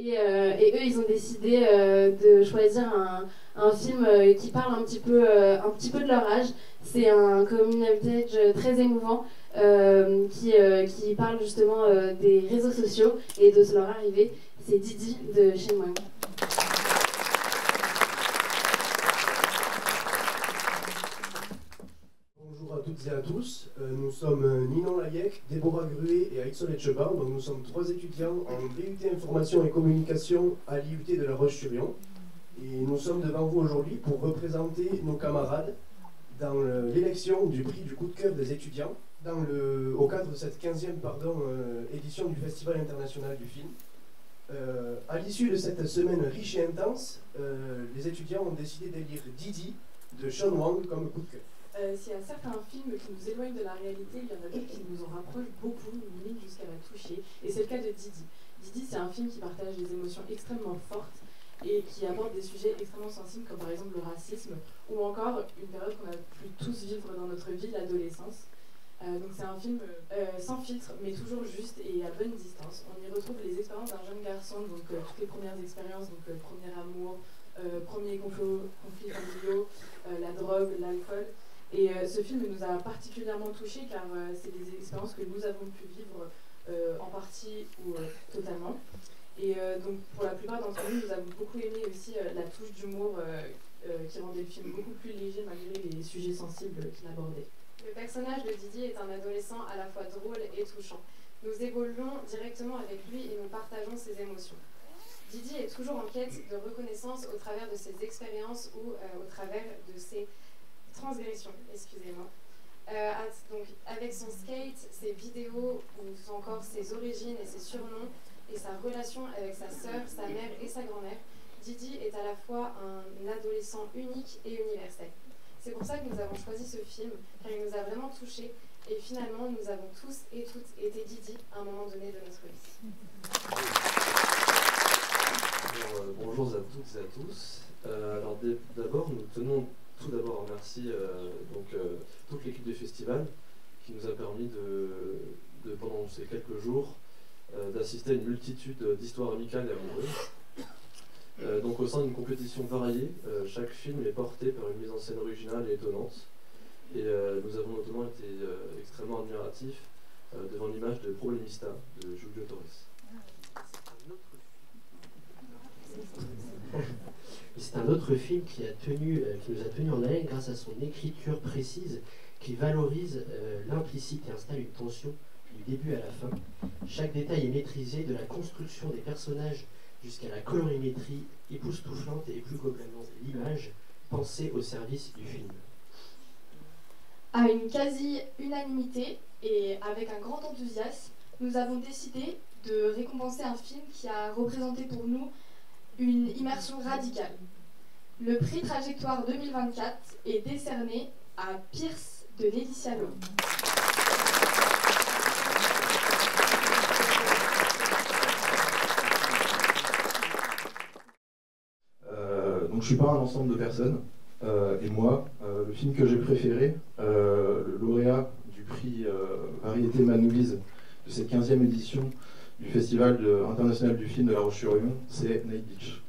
Et eux, ils ont décidé de choisir un film qui parle un petit peu de leur âge. C'est un coming of age très émouvant qui parle justement des réseaux sociaux et de leur arrivée. C'est Didi de Shenmue. Bonjour à toutes et à tous, nous sommes Ninon Layek, Déborah Gruet et Aïtsol Etcheban. Donc nous sommes 3 étudiants en BUT Information et Communication à l'IUT de La Roche-sur-Yon. Et nous sommes devant vous aujourd'hui pour représenter nos camarades dans l'élection du prix du coup de cœur des étudiants au cadre de cette 15e édition du Festival international du film. À l'issue de cette semaine riche et intense, les étudiants ont décidé d'élire Didi de Sean Wang comme coup de cœur. S'il y a certains films qui nous éloignent de la réalité, il y en a d'autres qui nous en rapprochent beaucoup, limite jusqu'à la toucher. Et c'est le cas de Didi. Didi, c'est un film qui partage des émotions extrêmement fortes et qui aborde des sujets extrêmement sensibles, comme par exemple le racisme, ou encore une période qu'on a pu tous vivre dans notre vie, l'adolescence. Donc c'est un film sans filtre, mais toujours juste et à bonne distance. On y retrouve les expériences d'un jeune garçon, donc toutes les premières expériences, donc premier amour, premier conflit familiaux, la drogue, l'alcool. Et ce film nous a particulièrement touchés car c'est des expériences que nous avons pu vivre en partie ou totalement. Et donc pour la plupart d'entre nous, nous avons beaucoup aimé aussi la touche d'humour qui rendait le film beaucoup plus léger malgré les sujets sensibles qu'il abordait. Le personnage de Didi est un adolescent à la fois drôle et touchant. Nous évoluons directement avec lui et nous partageons ses émotions. Didi est toujours en quête de reconnaissance au travers de ses expériences ou au travers de ses transgressions, excusez-moi. Donc, avec son skate, ses vidéos ou encore ses origines et ses surnoms et sa relation avec sa sœur, sa mère et sa grand-mère, Didi est à la fois un adolescent unique et universel. C'est pour ça que nous avons choisi ce film, car il nous a vraiment touchés et finalement nous avons tous et toutes été Didi à un moment donné de notre vie. Bonjour à toutes et à tous. Alors d'abord, nous tenons tout d'abord à remercier toute l'équipe du festival qui nous a permis pendant ces quelques jours d'assister à une multitude d'histoires amicales et amoureuses. Donc au sein d'une compétition variée, chaque film est porté par une mise en scène originale et étonnante. Et nous avons notamment été extrêmement admiratifs devant l'image de Problemista de Julio Torres. C'est un autre film qui nous a tenu en haleine grâce à son écriture précise qui valorise l'implicite et installe une tension du début à la fin. Chaque détail est maîtrisé, de la construction des personnages jusqu'à la colorimétrie époustouflante et plus globalement l'image pensée au service du film. À une quasi-unanimité et avec un grand enthousiasme, nous avons décidé de récompenser un film qui a représenté pour nous une immersion radicale. Le prix Trajectoire 2024 est décerné à Pierce de Nelly Sciallo. Donc je suis pas un ensemble de personnes, et moi, le film que j'ai préféré, le lauréat du prix Variété Manouise de cette 15e édition du Festival international du film de La Roche-sur-Yon, c'est Night Beach.